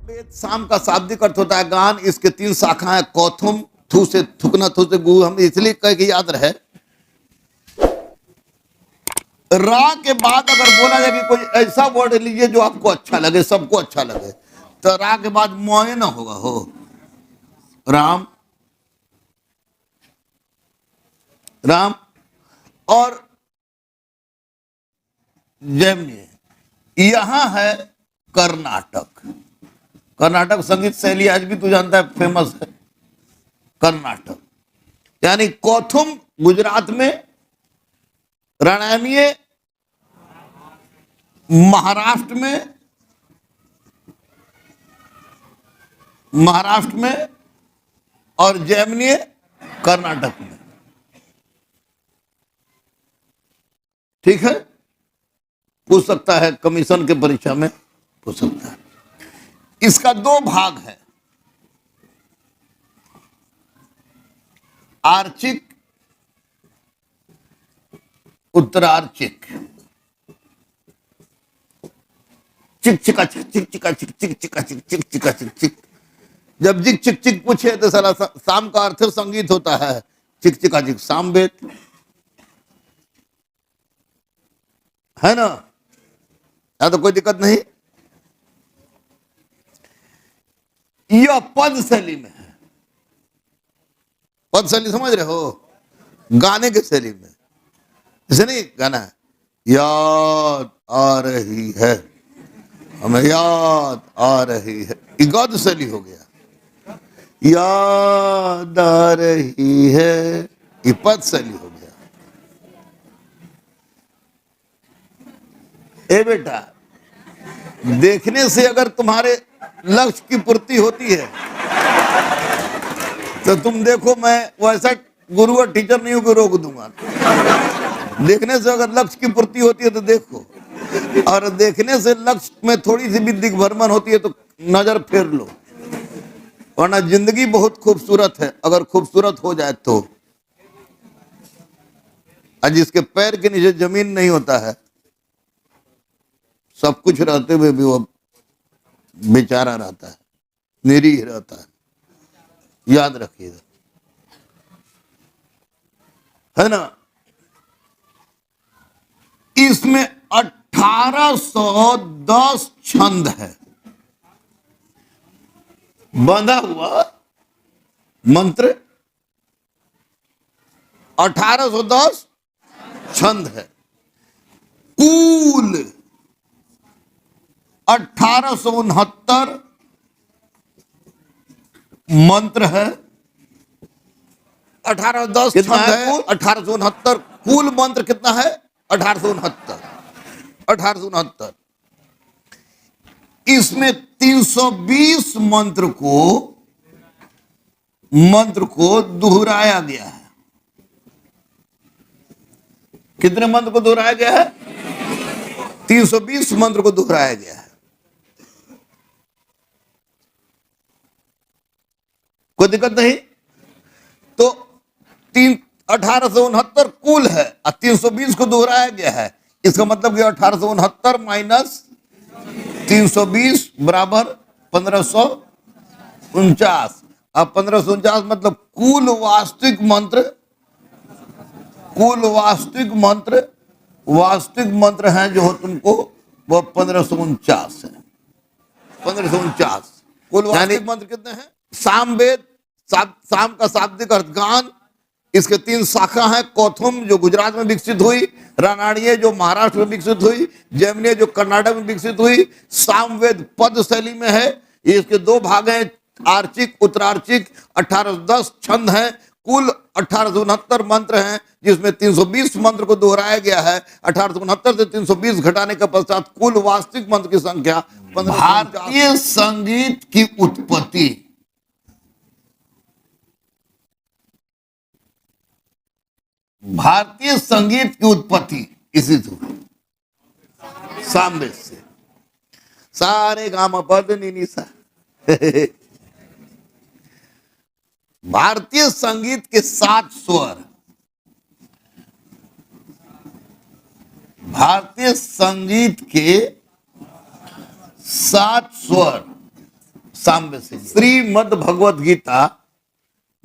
वेद शाम का शाब्दिक अर्थ होता है गान। इसके तीन शाखाएं कौथुम, थू से थुकना, थू से गु। हम इसलिए कह के याद रहे, रा के बाद अगर बोला जाए कि कोई ऐसा वर्ड लीजिए जो आपको अच्छा लगे, सबको अच्छा लगे, तो रा के बाद मोए ना होगा, हो राम, राम और जैमिनी। यहां है कर्नाटक। कर्नाटक संगीत शैली आज भी तू जानता है फेमस है, कर्नाटक। यानी कौथुम गुजरात में, रणैमिये महाराष्ट्र में, और जैमिनी कर्नाटक में। ठीक है, पूछ सकता है कमीशन के परीक्षा में, पूछ सकता है। इसका दो भाग है, आर्चिक, उत्तरार्चिक। चिक चिका चिक, चिक चिका चिक, चिक चिका चिक, चिक चिका चिक चिक। जब जिक चिक चिक पूछे तो सारा शाम का अर्थ संगीत होता है चिक चिका चिक, सामवेद है ना, या तो कोई दिक्कत नहीं। यह पद शैली में है। पद शैली समझ रहे हो, गाने के शैली में। जैसे नहीं गाना है, याद आ रही है, हमें याद आ रही है, ये गद्य शैली हो गया। याद आ रही है, ये पद शैली हो गया। ए बेटा, देखने से अगर तुम्हारे लक्ष्य की पूर्ति होती है तो तुम देखो, मैं वैसा गुरु और टीचर नहीं हूं कि रोक दूंगा। देखने से अगर लक्ष्य की पूर्ति होती है तो देखो, और देखने से लक्ष्य में थोड़ी सी भी दिग्भ्रमण होती है तो नजर फेर लो, वरना जिंदगी बहुत खूबसूरत है अगर खूबसूरत हो जाए तो। आज जिसके पैर के नीचे जमीन नहीं होता है, सब कुछ रहते हुए भी वो बेचारा रहता है, निरीह रहता है। याद रखिएगा, है ना। इसमें 1810 छंद है, बंधा हुआ मंत्र 1810 छंद है। कुल 1869 मंत्र है। 1810 कितना है? 1869 कुल मंत्र कितना है? 1869। इसमें 320 मंत्र को दोहराया गया है। कितने मंत्र को दोहराया गया है? 320 मंत्र को दोहराया गया है। कोई दिक्कत नहीं। तो 1869 कुल है और 320 को दोहराया गया है। इसका मतलब कि 1869 माइनस 320 बराबर 1549। अब 1549 मतलब कुल वास्तविक मंत्र हैं जो तुमको, वो 1549 है। 1549 कुल वास्तविक मंत्र कितने हैं? सामवेद, शाम का शाब्दिक अर्थ गान। इसके तीन शाखा हैं, कौथुम जो गुजरात में विकसित हुई, रानाड़िये जो महाराष्ट्र में विकसित हुई, जैमिनी जो कर्नाटक में विकसित हुई। सामवेद पद शैली में है। इसके दो भाग हैं, आर्चिक, उत्तरार्चिक। 1810 छंद हैं। कुल 1869 मंत्र हैं, जिसमें 320 मंत्र को दोहराया गया है। 1869 से 320 घटाने के पश्चात कुल वास्तविक मंत्र की संख्या 15। भारतीय संगीत की उत्पत्ति, भारतीय संगीत की उत्पत्ति इसी से हुई, सामवेद से। सारे गामा पद नी सा। भारतीय संगीत के 7 स्वर, भारतीय संगीत के 7 स्वर सामवेद से। श्रीमद् भगवत गीता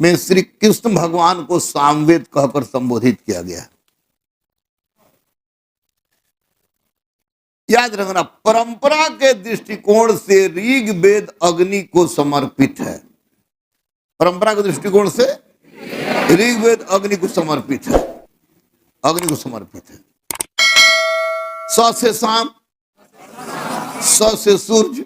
में श्री कृष्ण भगवान को सामवेद कहकर संबोधित किया गया। याद रखना, परंपरा के दृष्टिकोण से ऋग वेद अग्नि को समर्पित है। परंपरा के दृष्टिकोण से ऋग वेद अग्नि को समर्पित है, अग्नि को समर्पित है। स से शाम, स से सूर्य।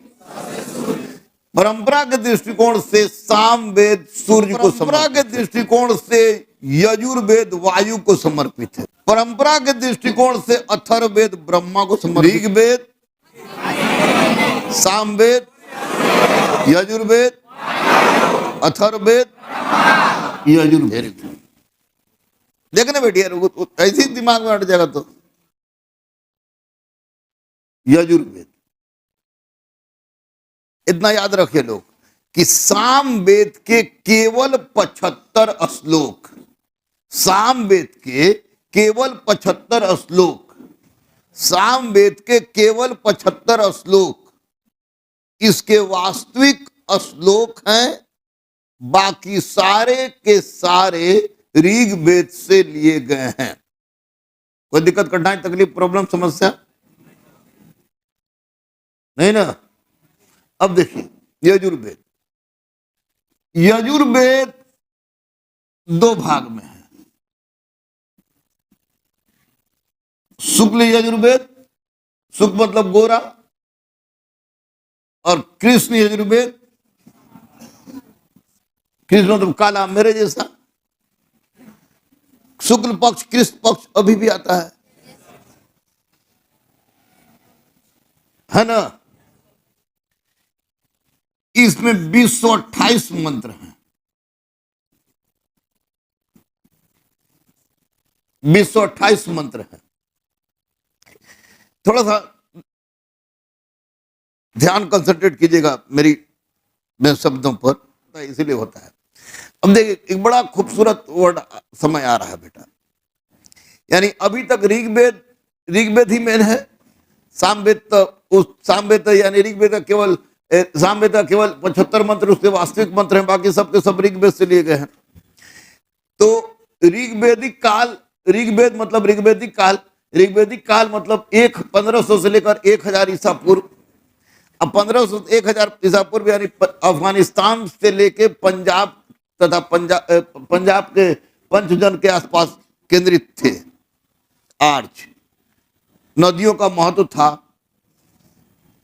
परंपरा के दृष्टिकोण से सामवेद सूर्य को, परंपरा के दृष्टिकोण से यजुर्वेद वायु को समर्पित है। परंपरा के दृष्टिकोण से अथर्ववेद ब्रह्मा को समर्पित। ऋग्वेद, सामवेद, यजुर्वेद, अथर्ववेद, यजुर्वेद। देखने बेटिया, ऐसे ही दिमाग में हट जाएगा तो यजुर्वेद। इतना याद रखे लोग कि सामवेद के केवल 75 श्लोक, सामवेद के केवल 75 श्लोक, सामवेद के केवल 75 श्लोक इसके वास्तविक श्लोक हैं। बाकी सारे के सारे ऋग्वेद से लिए गए हैं। कोई दिक्कत, कठिनाई, तकलीफ, प्रॉब्लम, समस्या नहीं ना? अब देखिए यजुर्वेद, यजुर्वेद 2 भाग में है। शुक्ल यजुर्वेद, शुक्ल मतलब गोरा, और कृष्ण यजुर्वेद, कृष्ण मतलब काला, मेरे जैसा। शुक्ल पक्ष, कृष्ण पक्ष अभी भी आता है ना? इसमें 228 मंत्र हैं। 228 मंत्र हैं। थोड़ा सा ध्यान कंसंट्रेट कीजिएगा मेरे शब्दों पर, इसीलिए होता है। अब देखिए, एक बड़ा खूबसूरत वर्ड समय आ रहा है बेटा। यानी अभी तक ऋग्वेद ही मेन है। सामवेद तो यानी ऋग्वेद का केवल, सामवेद का केवल 75 मंत्र उसके वास्तविक मंत्र हैं, बाकी सबके सब ऋग्वेद से लिए गए हैं। तो ऋग्वेदिक काल, ऋग्वेद मतलब ऋग्वेदिक काल, ऋग्वेदिक काल मतलब 1500 से लेकर 1000 ईसा पूर्व। अब 1500 1000 ईसा पूर्व यानी अफगानिस्तान से लेके पंजाब तथा पंजाब के पंचजन के आसपास केंद्रित थे। आर्च नदियों का महत्व था,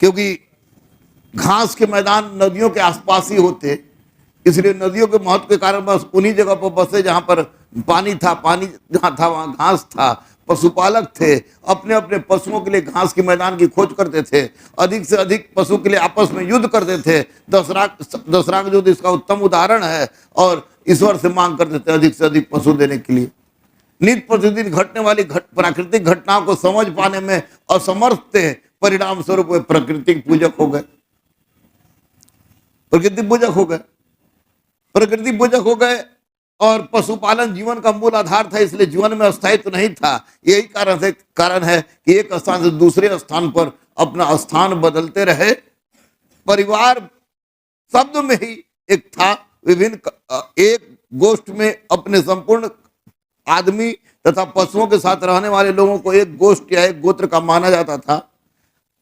क्योंकि घास के मैदान नदियों के आसपास ही होते, इसलिए नदियों के महत्व के कारण बस उन्हीं जगह पर बसे जहां पर पानी था, पानी जहां था वहां घास था। पशुपालक थे, अपने अपने पशुओं के लिए घास के मैदान की खोज करते थे, अधिक से अधिक पशु के लिए आपस में युद्ध करते थे। दशराग युद्ध इसका उत्तम उदाहरण है। और ईश्वर से मांग करते थे अधिक से अधिक पशु देने के लिए। नित्य प्रतिदिन घटने वाली प्राकृतिक घटनाओं को समझ पाने में असमर्थ थे, परिणाम स्वरूप वे प्रकृति पूजक हो गए, प्रकृति पूजक हो गए, प्रकृति पूजक हो गए। और पशुपालन जीवन का मूल आधार था, इसलिए जीवन में अस्थायित्व नहीं था। यही कारण है कि एक स्थान से दूसरे स्थान पर अपना स्थान बदलते रहे। परिवार शब्द में ही एक था, विभिन्न एक गोष्ठ में अपने संपूर्ण आदमी तथा पशुओं के साथ रहने वाले लोगों को एक गोष्ठ या एक गोत्र का माना जाता था।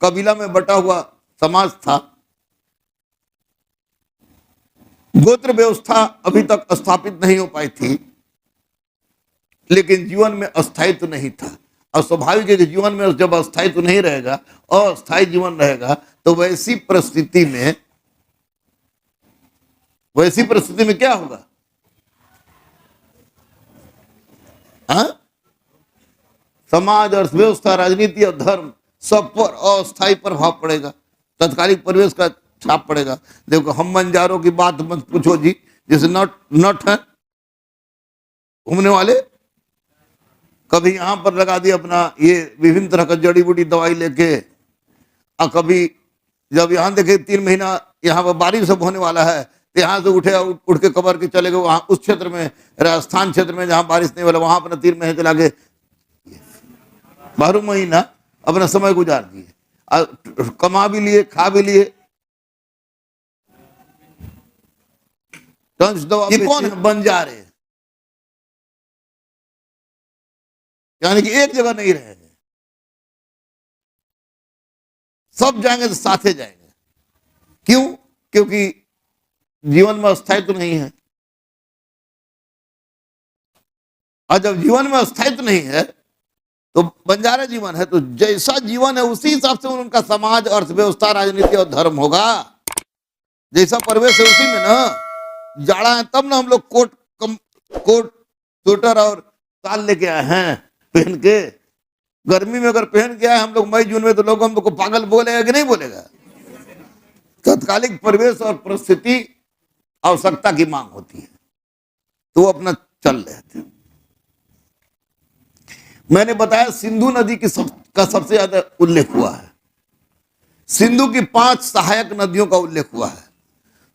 कबीला में बटा हुआ समाज था। गोत्र व्यवस्था अभी तक स्थापित नहीं हो पाई थी, लेकिन जीवन में अस्थायित्व नहीं था। और स्वाभाविक है कि जीवन में जब अस्थायित्व नहीं रहेगा, अस्थायी जीवन रहेगा, तो वैसी परिस्थिति में क्या होगा? समाज, अर्थव्यवस्था, राजनीति और धर्म सब पर अस्थायी प्रभाव पड़ेगा, तत्कालिक परिवेश का छाप पड़ेगा। देखो, हम बंजारों की बात मत पूछो जी, जैसे नट है घूमने वाले, कभी यहां पर लगा दिया अपना ये विभिन्न तरह का जड़ी बूटी दवाई लेके, और कभी जब यहां देखे 3 महीना यहाँ पर बारिश सब होने वाला है, तो यहाँ से उठ के कबर के चले गए वहां उस क्षेत्र में, राजस्थान क्षेत्र में जहां बारिश नहीं वाला, वहां अपना 3 महीने चला के 12 महीना अपना समय गुजार दिए, कमा भी लिए, खा भी लिए। टंच दवा ये कौन है? बंजारे, यानी कि एक जगह नहीं रहेंगे, सब जाएंगे तो साथे जाएंगे। क्यों? क्योंकि जीवन में अस्थायित्व नहीं है, और जब जीवन में अस्थायित्व नहीं है तो बंजारा जीवन है, तो जैसा जीवन है उसी हिसाब से उनका समाज, अर्थव्यवस्था, राजनीति और धर्म होगा। जैसा परिवेश है उसी में ना। जाड़ा है तब ना हम लोग कोट स्वेटर और शाल लेके आए हैं पहन के। गर्मी में अगर पहन के आए हम लोग मई जून में, तो लोग हम लोग को पागल बोलेगा कि नहीं बोलेगा? तत्कालिक परिवेश और परिस्थिति आवश्यकता की मांग होती है, तो वो अपना चल रहे थे। मैंने बताया सिंधु नदी का सबसे ज्यादा उल्लेख हुआ है। सिंधु की 5 सहायक नदियों का उल्लेख हुआ है।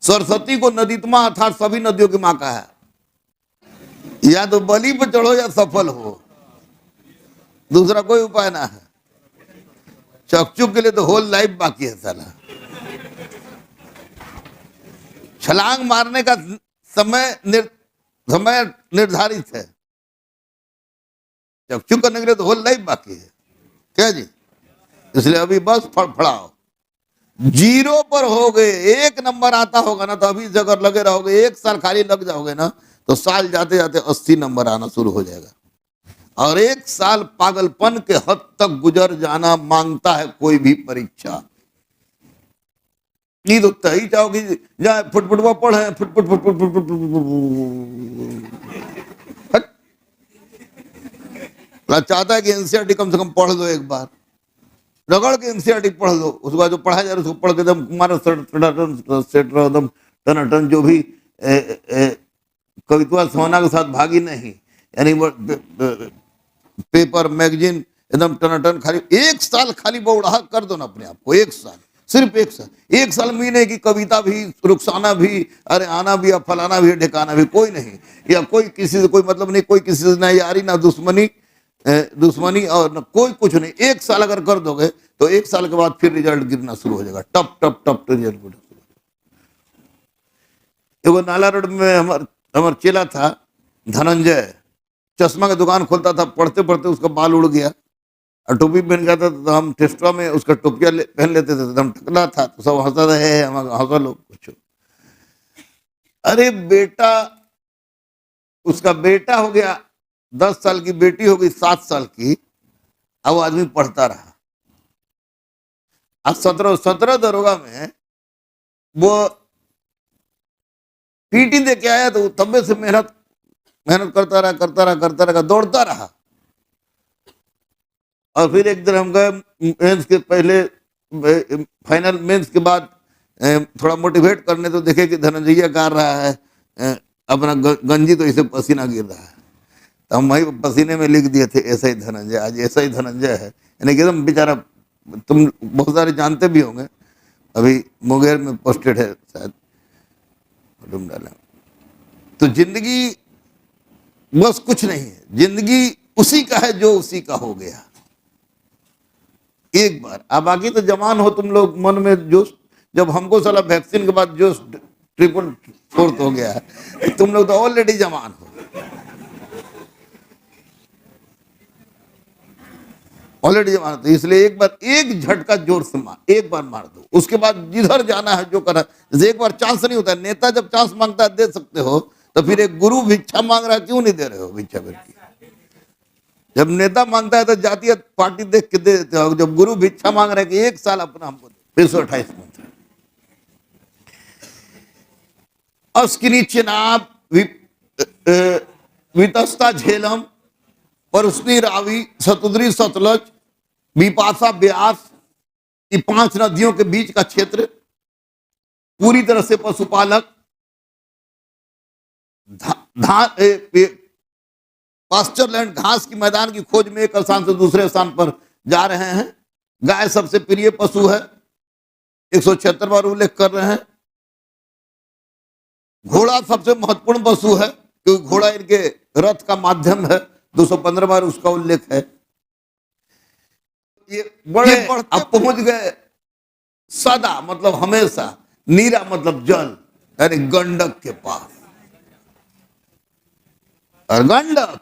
सरस्वती को नदीतमा अर्थात सभी नदियों की मां का है। या तो बलि पर चढ़ो या सफल हो, दूसरा कोई उपाय ना है। चकचुक के लिए तो होल लाइफ बाकी है साला। छलांग मारने का समय निर्धारित है, चकचुक करने के लिए तो होल लाइफ बाकी है। क्या जी? इसलिए अभी बस फड़फड़ाओ। 0 पर हो गए, 1 नंबर आता होगा ना, तो अभी अगर लगे रहोगे, 1 साल खाली लग जाओगे ना, तो साल जाते जाते 80 नंबर आना शुरू हो जाएगा। और 1 साल पागलपन के हद तक गुजर जाना मांगता है कोई भी परीक्षा। नहीं तो तही चाहोगी जाए फुटफुटवा पढ़े, फुटफुट फुटफुट चाहता है कि एनसीईआरटी कम से कम पढ़ लो, एक बार रगड़ के एनसीईआरटी पढ़ लो। उसके बाद जो पढ़ा जा रहा है उसको पढ़ के एकदम कुमार एकदम टनाटन, जो भी कविता सोना के साथ भागी नहीं, यानी पेपर मैगजीन एकदम टनाटन। खाली 1 साल खाली बौढ़ा कर दो ना अपने आप को, 1 साल, सिर्फ 1 साल। 1 साल महीने की कविता भी, रुखसाना भी, अरे आना भी, या फलाना भी, ढिकाना भी, कोई नहीं, या कोई किसी से कोई मतलब नहीं, कोई किसी से ना यारी ना दुश्मनी और न कोई कुछ नहीं। 1 साल अगर कर दोगे तो 1 साल के बाद फिर रिजल्ट गिरना शुरू हो जाएगा, टप टप टप रिजल्ट गिरना शुरू। एगो नाला रोड में हमार चेला था धनंजय, चश्मा की दुकान खोलता था, पढ़ते पढ़ते उसका बाल उड़ गया और टोपी पहन गया था, तो हम टेस्टवा में उसका टोपिया पहन लेते थे, तो हम टकला था, तो सब हंसा रहे, हंसा लोग कुछ। अरे बेटा, उसका बेटा हो गया 10 साल की, बेटी हो गई 7 साल की, अब वो आदमी पढ़ता रहा। आज 17 दरोगा में वो पीटी दे के आया, तो तब्बे से मेहनत करता रहा, दौड़ता रहा। और फिर एक दिन हम गए मेंस के पहले, फाइनल मेंस के बाद थोड़ा मोटिवेट करने, तो देखे कि धनंजय कर रहा है अपना गंजी, तो इसे पसीना गिर रहा है। तो हम वही पसीने में लिख दिए थे ऐसा ही धनंजय, आज ऐसा ही धनंजय है। यानी कि एकदम बेचारा, तुम बहुत सारे जानते भी होंगे, अभी मुंगेर में पोस्टेड है शायद, डाला। तो जिंदगी बस कुछ नहीं है, जिंदगी उसी का है जो उसी का हो गया एक बार। अब बाकी तो जवान हो तुम लोग, मन में जोश, जब हमको साला वैक्सीन के बाद जोश 444 हो गया है, तुम लोग तो ऑलरेडी जवान हो, ऑलरेडी जवान। तो इसलिए एक बार एक झटका जोर से एक बार मार दो, उसके बाद जिधर जाना है जो करना। जैसे एक बार चांस नहीं होता, नेता जब चांस मांगता है दे सकते हो, तो फिर एक गुरु भिक्षा मांग रहा है, क्यों नहीं दे रहे हो भिक्षा करके? जब नेता मांगता है तो जातीय पार्टी देख के दे देते हो, जब गुरु भिक्षा मांग रहे हैं कि 1 साल अपना हमको दे। 128 मंत्र। अस्किनी चिनाब वितस्ता झेलम परसनी रावी सतुद्री सतलज बिपाशा ब्यास, ये 5 नदियों के बीच का क्षेत्र पूरी तरह से पशुपालक, पास्चरलैंड घास की मैदान की खोज में एक स्थान से दूसरे स्थान पर जा रहे हैं। गाय सबसे प्रिय पशु है, 176 बार उल्लेख कर रहे हैं। घोड़ा सबसे महत्वपूर्ण पशु है, क्योंकि घोड़ा इनके रथ का माध्यम है, 215 बार उसका उल्लेख है। ये बड़े अब पहुंच गए सदा मतलब हमेशा, नीरा मतलब जल, यानी गंडक के पास। और गंडक।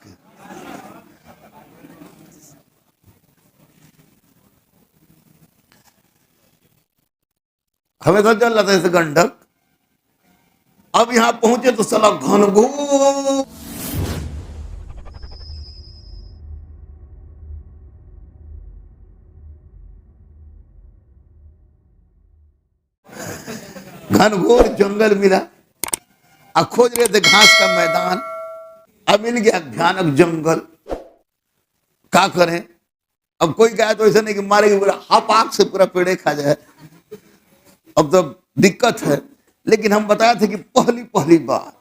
हमें तो चल रहा था ऐसे गंडक, अब यहां पहुंचे तो साला घनघोर घनघोर जंगल मिला। अब खोज रहे थे घास का मैदान, अब मिल गया भयानक जंगल। क्या करें, अब कोई कहे तो ऐसा नहीं कि मारेगी, पूरा हापाक से पूरा पेड़े खा जाए, अब तो दिक्कत है। लेकिन हम बताए थे कि पहली पहली बार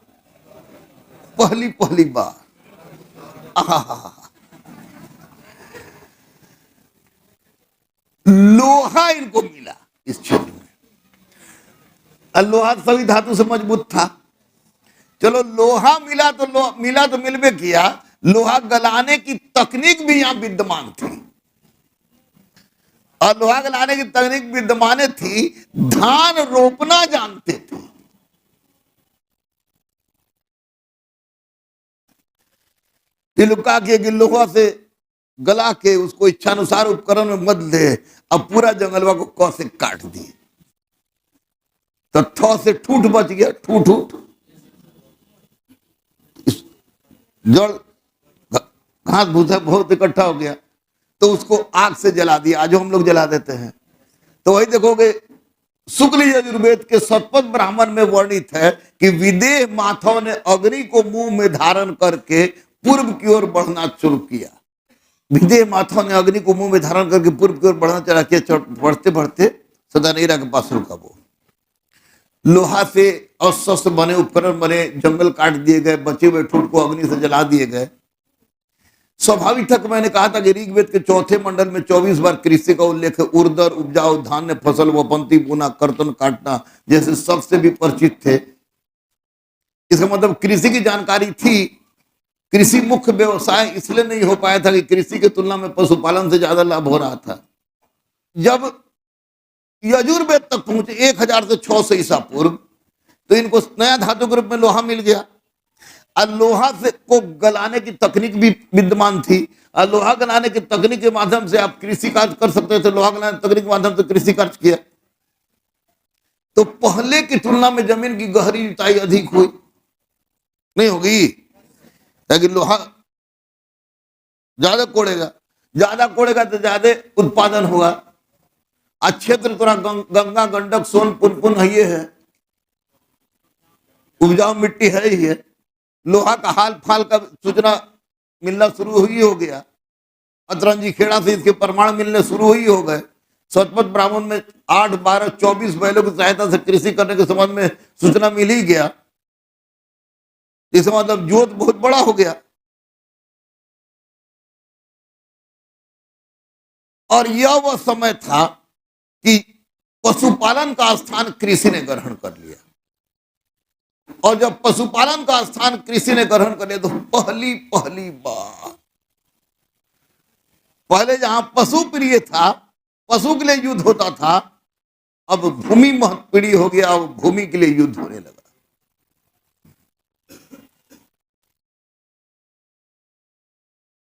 लोहा इनको मिला इस क्षेत्र में। लोहा सभी धातु से मजबूत था। चलो लोहा मिला तो मिलवे किया, लोहा गलाने की तकनीक भी यहां विद्यमान थी, और लोहा गलाने की तकनीक विद्यमान थी। धान रोपना जानते थे। तिलुका के कि लोहा से गला के उसको इच्छानुसार उपकरण में मत ले। अब पूरा जंगलवा को क से काट दिए, तो थ से ठूठ बच गया, ठूठ जड़ घास भूसा बहुत इकट्ठा हो गया, तो उसको आग से जला दिया, जो हम लोग जला देते हैं। तो वही देखोगे शुक्ल यजुर्वेद के शतपथ ब्राह्मण में वर्णित है कि विदेह माथव ने अग्नि को मुंह में धारण करके पूर्व की ओर बढ़ना शुरू किया। विदेह माथव ने अग्नि को मुंह में धारण करके पूर्व की ओर बढ़ना चला किया। बढ़ते बढ़ते सदानेरा के पास रुका। वो लोहा से अस्त्र बने उपकरण बने, जंगल काट दिए गए, बचे हुए ठूठ को अग्नि से जला दिए गए। स्वाभाविक था कि मैंने कहा था कि ऋग्वेद के चौथे मंडल में 24 बार कृषि का उल्लेख है। उर्दर, उपजाऊ, धान्य फसल, वपंती, बुना, कर्तन, काटना जैसे सबसे भी परिचित थे। इसका मतलब कृषि की जानकारी थी। कृषि मुख्य व्यवसाय इसलिए नहीं हो पाया था कि कृषि की तुलना में पशुपालन से ज्यादा लाभ हो रहा था। जब यजुर्वेद तक पहुंचे 1000 से 600 ईसा पूर्व, तो इनको नया धातु के रूप में लोहा मिल गया। और लोहा से को गलाने की तकनीक भी विद्यमान थी, और लोहा गलाने की तकनीक के माध्यम से आप कृषि कार्य कर सकते थे। लोहा गलाने की तकनीक के माध्यम से कृषि कार्य किया, तो पहले की तुलना में जमीन की गहरी जुताई अधिक हुई, नहीं होगी, ताकि लोहा ज्यादा कोड़ेगा तो ज्यादा उत्पादन होगा। आज क्षेत्र थोड़ा गंगा, गंडक, सोन, पुनपुन ये है, उपजाऊ मिट्टी है ही है। लोहा का हाल फाल का सूचना मिलना शुरू हुई हो गया। अतरंजी खेड़ा से इसके प्रमाण मिलने शुरू ही हो गए। शतपथ ब्राह्मण में 8, 12, 24 बैलों की सहायता से कृषि करने के संबंध में सूचना मिल ही गया। इसका मतलब जोत बहुत बड़ा हो गया। और यह वह समय था कि पशुपालन का स्थान कृषि ने ग्रहण कर लिया। और जब पशुपालन का स्थान कृषि ने ग्रहण कर लिया, तो पहली बार, पहले जहां पशु प्रिय था, पशु के लिए युद्ध होता था, अब भूमि प्रिय हो गया, अब भूमि के लिए युद्ध होने लगा।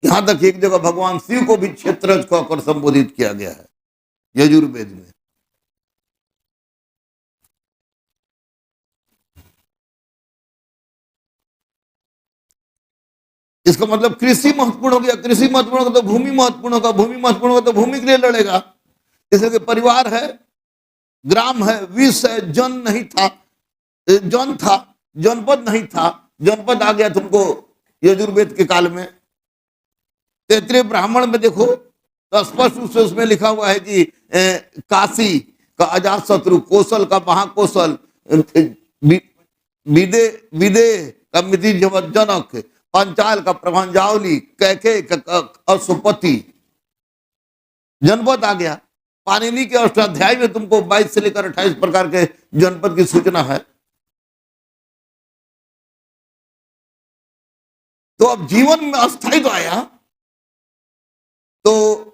यहां तक एक जगह भगवान शिव को भी क्षेत्रज कहकर संबोधित किया गया है यजुर्वेद में। इसका मतलब कृषि महत्वपूर्ण हो गया। कृषि महत्वपूर्ण होगा तो भूमि महत्वपूर्ण होगा, भूमि महत्वपूर्ण होगा तो भूमि के लिए लड़ेगा। इसलिए परिवार है, ग्राम है, विष है, जन नहीं था, जन था, जनपद नहीं था, जनपद आ गया तुमको यजुर्वेद के काल में। तैत्तिरीय ब्राह्मण में देखो तो स्पष्ट रूप से उसमें लिखा हुआ है कि काशी का अजात शत्रु, कौशल का महाकौशल, विदे का मिति जनक, पंचाल का प्रभांजावली, कैके का अशुपति, जनपद आ गया। पाणिनि के अष्टाध्याय में तुमको 22 से लेकर 28 प्रकार के जनपद की सूचना है। तो अब जीवन में अस्थायित्व आया, तो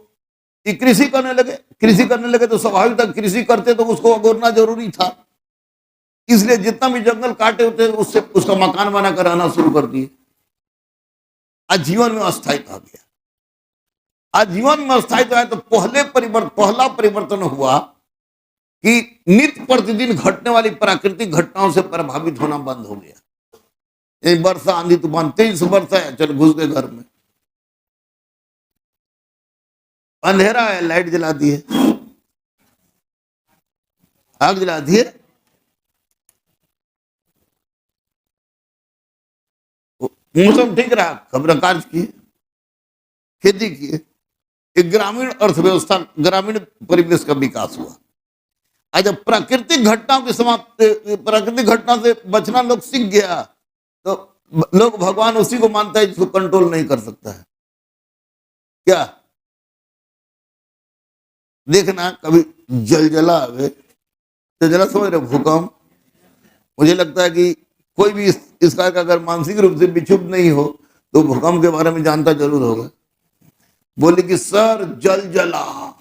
कृषि करने लगे तो स्वाभाविक था कृषि करते तो उसको अगोरना जरूरी था। इसलिए जितना भी जंगल काटे होते उससे उसका मकान बना कर रहना शुरू कर दिए। आजीवन में अस्थायी कहा गया। आजीवन में अस्थायी है तो पहला परिवर्तन हुआ कि नित्य प्रतिदिन घटने वाली प्राकृतिक घटनाओं से प्रभावित होना बंद हो गया। वर्षा आंधी तूफान, 23 वर्षा है, चल घुस गए घर में, अंधेरा है, लाइट जला दिए, आग जला दिए, मौसम ठीक रहा, खबर कार्य किए, खेती किए, एक ग्रामीण अर्थव्यवस्था, ग्रामीण परिवेश का विकास हुआ। आज जब प्राकृतिक घटनाओं की प्राकृतिक घटना से बचना लोग सीख गया तो लोग भगवान उसी को मानता है जिसको कंट्रोल नहीं कर सकता है। क्या देखना कभी जलजला आवे, जलजला समझ रहे, भूकंप, मुझे लगता है कि कोई भी इस कार्य का अगर मानसिक रूप से विक्षुब्ध नहीं हो तो भूकंप के बारे में जानता जरूर होगा। बोले कि सर जलजला,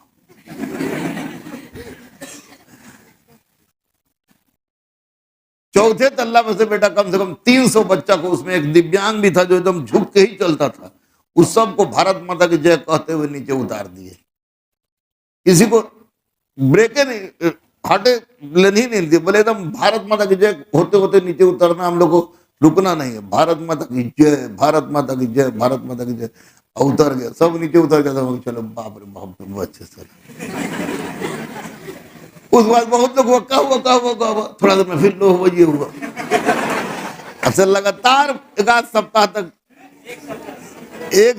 चौथे तल्ला में से बेटा कम से कम 300 बच्चा को, उसमें एक दिव्यांग भी था जो एकदम झुक के ही चलता था, उस सब को भारत माता की जय कहते हुए नीचे उतार दिए। किसी को ब्रेके नहीं, हाटे लेनी नहीं थी, बोले एकदम भारत माता की जय होते होते नीचे उतरना, हम लोग को रुकना नहीं है, भारत माता की जय, भारत माता की जय, भारत माता की जय। उतर गया, सब नीचे उतर गया था, चलो बाप रे बाप, अच्छे से। उस बाद बहुत लोग वक्का हुआ, थोड़ा देर में फिर लो हुआ, ये हुआ। असल लगातार एक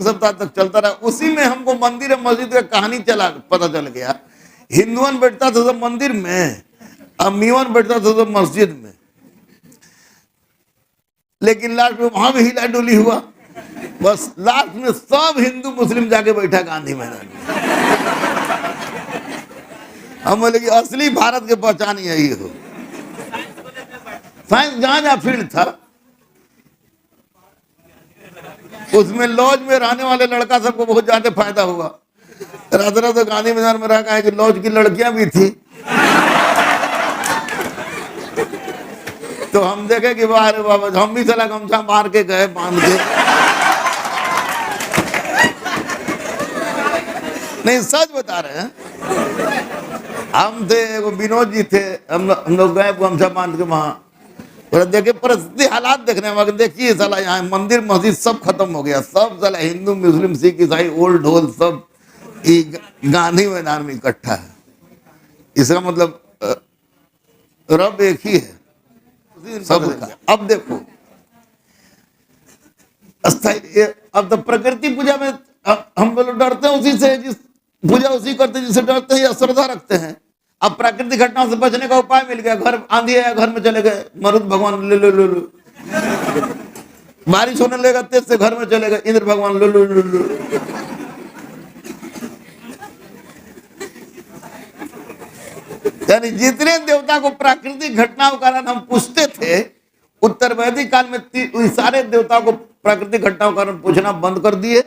सप्ताह तक चलता रहा। उसी में हमको मंदिर मस्जिद का कहानी पता चल गया। हिंदुओं बैठता था सब मंदिर में, अम्मीवन बैठता था सब मस्जिद में, लेकिन लास्ट में वहां भी हिला डोली हुआ। बस लास्ट में सब हिंदू मुस्लिम जाके बैठा गांधी मैदान में। हम बोले कि असली भारत के पहचान यही हो। साइंस जहां फील्ड था उसमें लॉज में रहने वाले लड़का सबको बहुत ज्यादा फायदा हुआ। रात तो गांधी मैदान में रखा है कि लॉज की लड़कियां भी थी। तो हम देखे कि बाहर बाबा, हम भी चला गमछा मार के गए बांध के। नहीं सच बता रहे हैं, हम थे, वो विनोद जी थे, हम लोग गए गमछा बांध के वहां, देखे परिस्थिति हालात देखने में, देखिए साला यहाँ मंदिर मस्जिद सब खत्म हो गया, सब साला हिंदू मुस्लिम सिख ईसाई ओल्ड ढोल सब गांधी मैदान में इकट्ठा है। इसका मतलब रब एक ही है सबका। अब देखो अस्थाई, अब तो प्रकृति पूजा में हम लोग डरते हैं उसी से, जिस पूजा उसी करते हैं जिससे डरते हैं या श्रद्धा रखते हैं। अब प्राकृतिक घटनाओं से बचने का उपाय मिल गया, घर आंधी आया घर में चले गए, मरुत भगवान ले लो लो लो, बारिश होने लगेगा तेज से घर में चले गए, इंद्र भगवान लो लो लो लो। यानी जितने देवता को प्राकृतिक घटनाओं के कारण हम पूछते थे, उत्तर वैदिक काल में सारे देवताओं को प्राकृतिक घटनाओं के कारण पूछना बंद कर दिए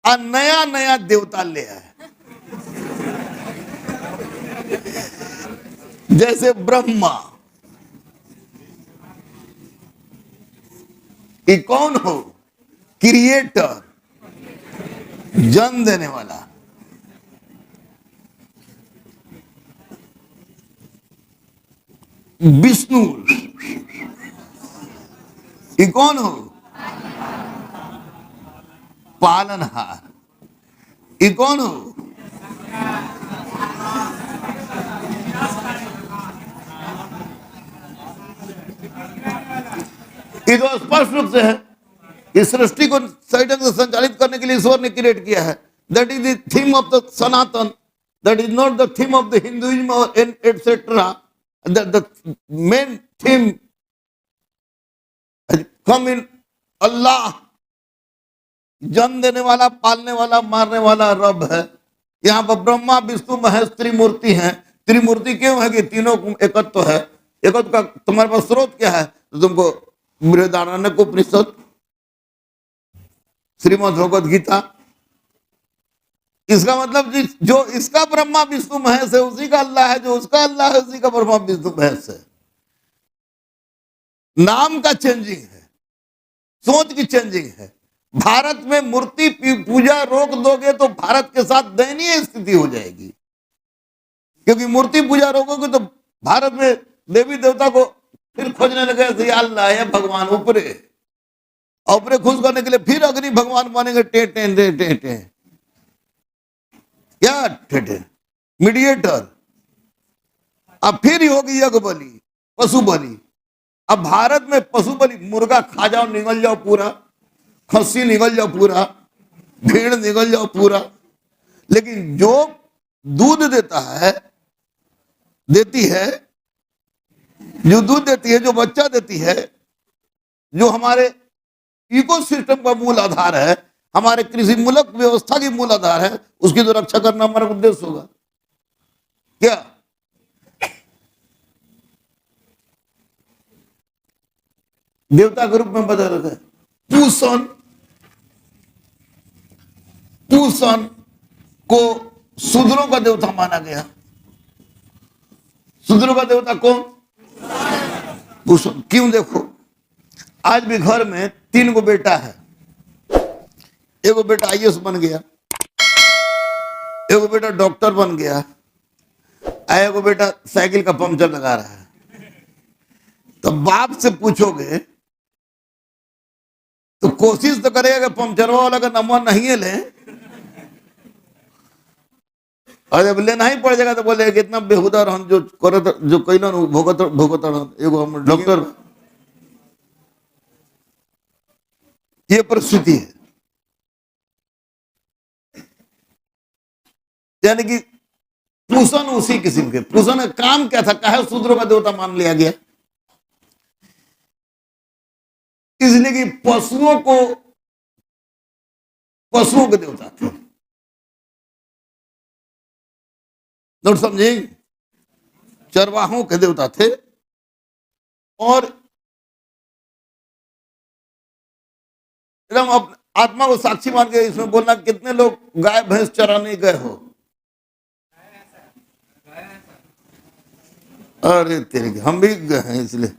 और नया नया देवता ले आए। जैसे ब्रह्मा, ये कौन हो? क्रिएटर, जन्म देने वाला। विष्णु, ये कौन हो? पालनहार। ये कौन हो? ये तो स्पष्ट रूप से है, इस सृष्टि को सही ढंग से संचालित करने के लिए ईश्वर ने क्रिएट किया है। That is the theme of the Sanatan, that is not the theme of the Hinduism और एटसेट्रा। द मेन थीम कम इन अल्लाह, जन्म देने वाला, पालने वाला, मारने वाला रब है। यहाँ पर ब्रह्मा विष्णु महेश त्रिमूर्ति हैं। त्रिमूर्ति क्यों है कि तीनों एकत्व है। एकत्व का तुम्हारे पास स्रोत क्या है? तो तुमको बृहदारण्यक उपनिषद, श्रीमद् भगवद गीता। इसका मतलब जो इसका ब्रह्मा विष्णु महेश है उसी का अल्लाह है, जो उसका अल्लाह है उसी का ब्रह्मा विष्णु महेश है। नाम का चेंजिंग है, सोच की चेंजिंग है। भारत में मूर्ति पूजा रोक दोगे तो भारत के साथ दयनीय स्थिति हो जाएगी, क्योंकि मूर्ति पूजा रोकोगे तो भारत में देवी देवता को फिर खोजने लगे, अल्लाह है भगवान ऊपरे ऊपरे खुश करने के लिए फिर अग्नि भगवान मानेंगे, टे टे टे टे टे क्या टे टे मीडिएटर। अब फिर ही होगी यज्ञ बलि, पशु बलि। अब भारत में पशु बलि, मुर्गा खा जाओ निगल जाओ पूरा, खस्सी निगल जाओ पूरा, भेड़ निगल जाओ पूरा, लेकिन जो दूध देता है, देती है, जो दूध देती है, जो बच्चा देती है, जो हमारे इकोसिस्टम का मूल आधार है, हमारे कृषि मूलक व्यवस्था की मूल आधार है, उसकी तो रक्षा करना हमारा उद्देश्य होगा। क्या देवता के रूप में बदल रखा है। पूषण, पूषण को शूद्रों का देवता माना गया। शूद्रों का देवता कौन? पूषण। क्यों? देखो आज भी घर में 3 गो बेटा है, एगो बेटा आईएएस बन गया, एगो बेटा डॉक्टर बन गया, एगो बेटा साइकिल का पंचर लगा रहा है। तो बाप से पूछोगे तो कोशिश तो करेगा कि पंचर वाला का नंबर नहीं है ले, और जब लेना ही पड़ जाएगा तो बोले कितना बेहुदा हम जो करत, जो कैलन भोगत भोगत एगो हम डॉक्टर। ये परिस्थिति है। यानी कि पूषण उसी किस्म के। पूषण का काम क्या था? काहे शूद्रों का देवता मान लिया गया? इसलिए कि पशुओं के देवता थे। नोट समझेंगे, चरवाहों के देवता थे। और एकदम आत्मा को साक्षी मान के इसमें बोलना, कितने लोग गाय भैंस चराने गए हो? अरे तेरे के, हम भी गए हैं। इसलिए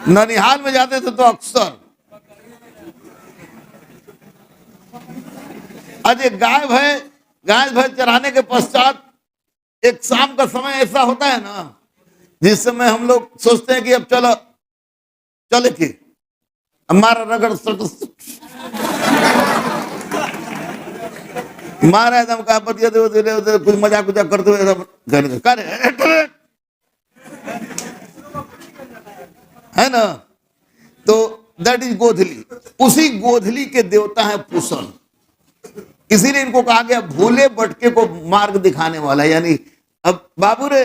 ननिहाल में जाते थे तो अक्सर अजय गाय भैंस चराने के पश्चात एक शाम का समय ऐसा होता है ना, जिस समय हम लोग सोचते हैं कि अब चले कि हमारा रगड़ मारा एकदम का पतिया दे कुछ मजाक उजाक करते हुए करे है ना। तो दैट इज गोधली। उसी गोधली के देवता है पूषण। इसीलिए इनको कहा गया भूले भटके को मार्ग दिखाने वाला। यानी अब बाबू रे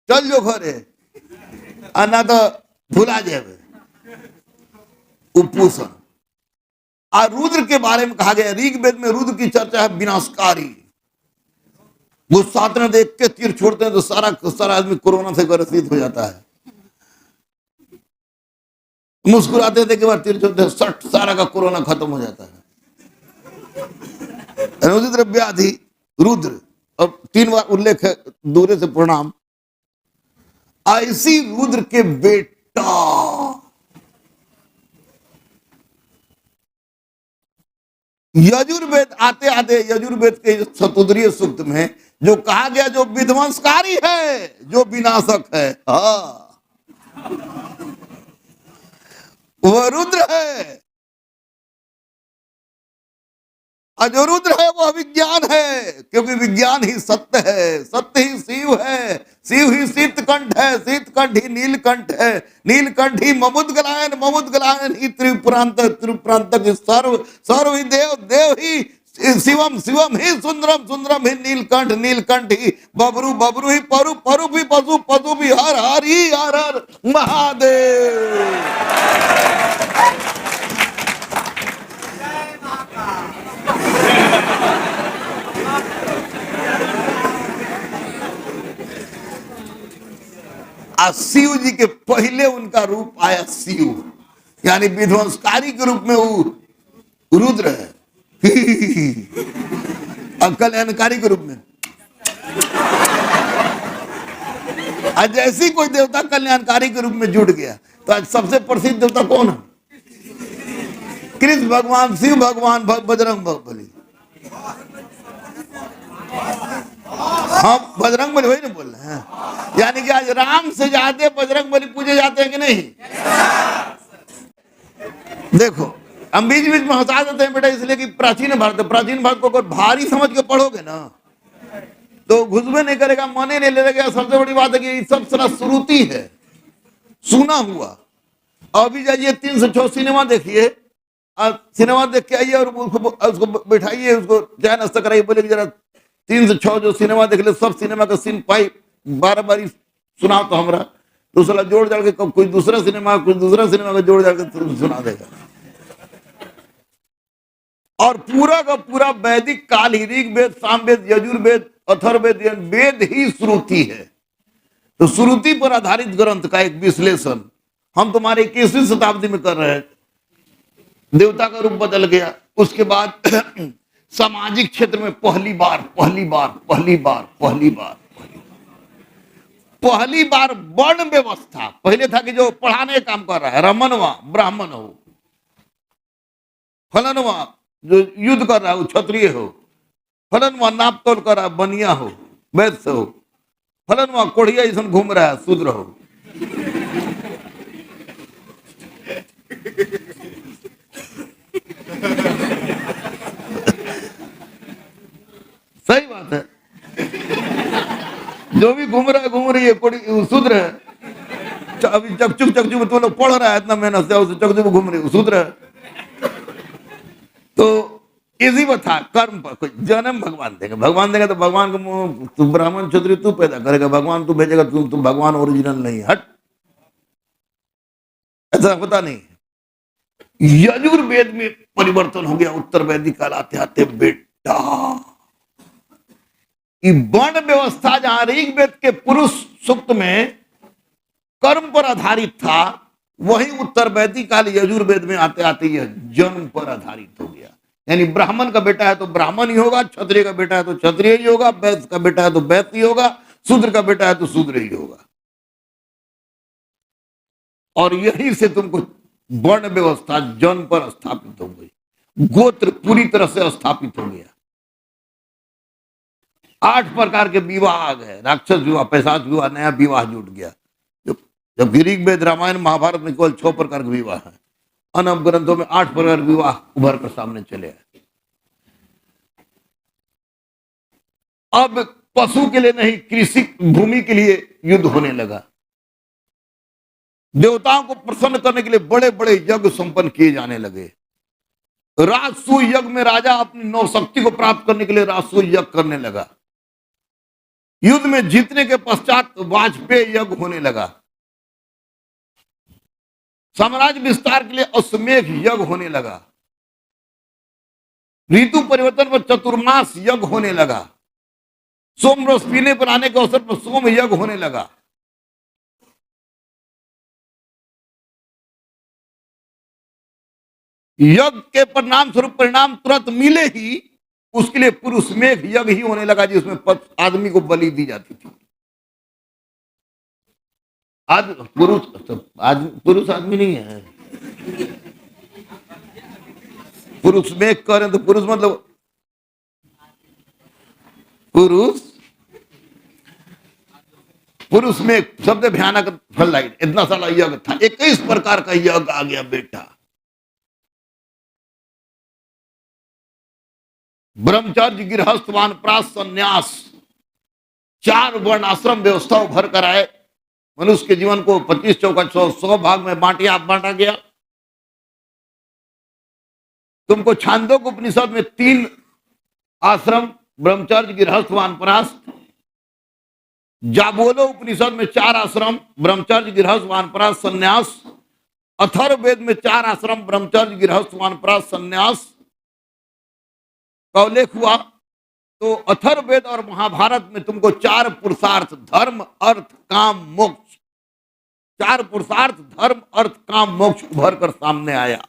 चल जो घरे, ना तो भुला जाए। पूषण। और रुद्र के बारे में कहा गया, ऋग्वेद में रुद्र की चर्चा है विनाशकारी। वो सातने देख के तीर छोड़ते हैं तो सारा आदमी कोरोना से ग्रसित हो जाता है। मुस्कुराते थे के बाद तीर छोड़ते सट सारा का कोरोना खत्म हो जाता है। रुद्र व्याधि, रुद्र, और 3 बार उल्लेख है दूरे से प्रणाम। ऐसी रुद्र के बेटा यजुर्वेद आते यजुर्वेद के शतुद्रीय सूक्त में जो कहा गया, जो विध्वंसकारी है, जो विनाशक है, वह रुद्र है। और जो रुद्र है वो विज्ञान है, क्योंकि विज्ञान ही सत्य है, सत्य ही शिव है, शिव ही शीतकंठ है, शीतकंठ ही नीलकंठ है, नीलकंठ ही ममुद्गलायन, ममुद्गलायन ही त्रिपुरांत, त्रिपुरांतक सर्व ही देव, देव ही शिवम, शिवम ही सुंदरम, सुंदरम ही नीलकंठ, नीलकंठ ही बबरू, बबरू ही परु, परु भी पशु, पशु भी हर, हर ही हर, हर महादेव। शिव जी के पहले उनका रूप आया शिव, यानी विध्वंसकारी के रूप में वो रुद्र है। कल्याणकारी के रूप में आज जैसे ही कोई देवता कल्याणकारी के रूप में जुट गया, तो आज सबसे प्रसिद्ध देवता कौन है? कृष्ण भगवान, शिव भगवान, बजरंग बली। हाँ, बजरंग बली, वही ना बोल रहे हैं। यानी कि आज राम से ज्यादा बजरंग बली पूजे जाते हैं कि नहीं? देखो, हम बीच बीच में हंसा देते हैं बेटा, इसलिए कि प्राचीन भारत को अगर भारी समझ के पढ़ोगे ना तो घुसबे नहीं करेगा, मन ही नहीं लगेगा। सबसे बड़ी बात है कि ये सब सारा श्रुति है, सुना हुआ। अभी जाइए 306 सिनेमा देखिए, सिनेमा देख के आइए और उसको बैठाइए, उसको चाय नाश्ता कराइए, बोले कि जरा 306 जो सिनेमा देख ले, सब सिनेमा का सीन पाई 12 बारी सुनाओ तो हमरा, दूसरा जोड़ जाड़ के कोई दूसरा सिनेमा का जोड़ जाड़ के सुना देगा। और पूरा का पूरा वैदिक काल ही, ऋग्वेद, सामवेद, यजुर्वेद, अथर्ववेद, वेद ही श्रुति है। तो श्रुति पर आधारित ग्रंथ का एक विश्लेषण हम तुम्हारे 21वीं शताब्दी में कर रहे हैं। देवता का रूप बदल गया, उसके बाद सामाजिक क्षेत्र में पहली बार वर्ण व्यवस्था। पहले था कि जो पढ़ाने का काम कर रहा है रमनवा ब्राह्मण हो, फलनवा जो युद्ध कर रहा है वो क्षत्रिय हो, फलनवा नाप तोल कर रहा है बनिया हो, वैश्य हो, फलनवा कोढ़िया ऐसा घूम रहा है शूद्र हो। सही बात है, जो भी घूम रही है शूद्र है। अभी चकचुक तो लोग पढ़ रहा है इतना मेहनत से, चकचुक घूम रही है शूद्र है। तो इसी में था कर्म पर कोई जन्म भगवान देगा तो भगवान को तू ब्राह्मण क्षत्रिय तू पैदा करेगा, भगवान तू भेजेगा, तू भगवान ओरिजिनल नहीं, हट, ऐसा पता नहीं। यजुर्वेद में परिवर्तन हो गया, उत्तर वैदिक काल आते आते बेटा वर्ण व्यवस्था जहां ऋग्वेद के पुरुष सूक्त में कर्म पर आधारित था, वही उत्तर वैदिक काल यजुर्वेद में आते आते यह जन्म पर आधारित हो गया। यानी ब्राह्मण का बेटा है तो ब्राह्मण ही होगा, क्षत्रिय का बेटा है तो क्षत्रिय ही होगा, वैश्य का बेटा है तो वैश्य ही होगा, शूद्र का बेटा है तो शूद्र ही होगा। और यहीं से तुमको वर्ण व्यवस्था जन्म पर स्थापित हो गई, गोत्र पूरी तरह से स्थापित हो गया। 8 प्रकार के विवाह आ गए, राक्षस विवाह, पैशाच विवाह, नया विवाह जुट गया। जब ऋग्वेद रामायण महाभारत में केवल 6 प्रकार के विवाह है, अन्य ग्रंथों में 8 प्रकार के विवाह उभर कर सामने चले आए। अब पशु के लिए नहीं, कृषि भूमि के लिए युद्ध होने लगा। देवताओं को प्रसन्न करने के लिए बड़े बड़े यज्ञ संपन्न किए जाने लगे। राजसूय यज्ञ में राजा अपनी नौशक्ति को प्राप्त करने के लिए राजसूय यज्ञ करने लगा। युद्ध में जीतने के पश्चात वाजपेयी यज्ञ होने लगा। साम्राज्य विस्तार के लिए अश्वमेध यज्ञ होने लगा। ऋतु परिवर्तन पर चतुर्मास यज्ञ होने लगा। सोम रस पीने पर आने के अवसर पर सोम यज्ञ होने लगा। यज्ञ के परिणाम स्वरूप परिणाम तुरंत मिले ही उसके लिए पुरुष मेघ यज्ञ ही होने लगा, जिसमें आदमी को बलि दी जाती थी। आज पुरुष आदमी नहीं है। पुरुष मेघ करें तो पुरुष मतलब पुरुष में शब्द भयानक फल लाइट, इतना सारा यज्ञ था, 21 प्रकार का यज्ञ आ गया बेटा। ब्रह्मचर्य, गृहस्थ, वानप्रस्थ, संन्यास, 4 वर्ण आश्रम व्यवस्था उभर कर आए। मनुष्य के जीवन को 25 चौका 100 भाग में बांटा गया। तुमको छांदोग्य उपनिषद में 3 आश्रम, ब्रह्मचर्य, गृहस्थ, वानप्रस्थ। जाबोलो उपनिषद में 4 आश्रम, ब्रह्मचर्य, गृहस्थ, वानप्रस्थ, संन्यास। अथर्ववेद में 4 आश्रम, ब्रह्मचर्य, गृहस्थ, वानप्रस्थ, संन्यास का उल्लेख हुआ। तो अथर्ववेद और महाभारत में तुमको 4 पुरुषार्थ, धर्म, अर्थ, काम, मोक्ष, 4 पुरुषार्थ, धर्म, अर्थ, काम, मोक्ष उभर कर सामने आया।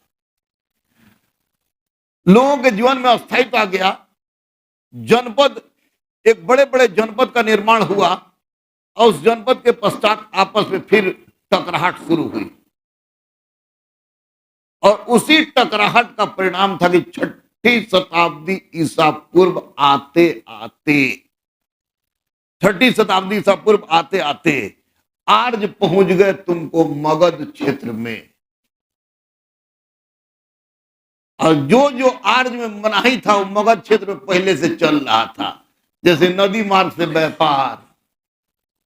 लोगों के जीवन में अस्थायित्व आ गया। जनपद, एक बड़े बड़े जनपद का निर्माण हुआ। और उस जनपद के पश्चात आपस में फिर टकराहट शुरू हुई और उसी टकराहट का परिणाम था कि 6ठी शताब्दी ईसा पूर्व आते आते 6ठी शताब्दी ईसा पूर्व आते आते आर्य पहुंच गए तुमको मगध क्षेत्र में। और जो जो आर्य में मनाही था वो मगध क्षेत्र में पहले से चल रहा था, जैसे नदी मार्ग से व्यापार,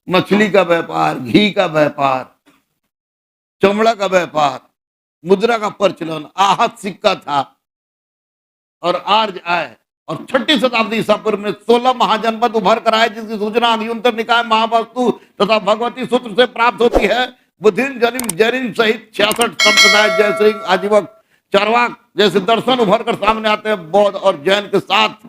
मछली का व्यापार, घी का व्यापार, चमड़ा का व्यापार, मुद्रा का प्रचलन, आहत सिक्का था और आर्य आए। और 6ठी शताब्दी ईसा पूर्व में 16 महाजनपद उभर कर आए जिसकी सूचना अग्निहोत्र निकाय, महावस्तु तथा भगवती सूत्र से प्राप्त होती है। बुद्धिन जैन सहित 66 संप्रदाय जय सिंह, आजीवक, चारवाक जैसे दर्शन उभर कर सामने आते हैं। बौद्ध और जैन के साथ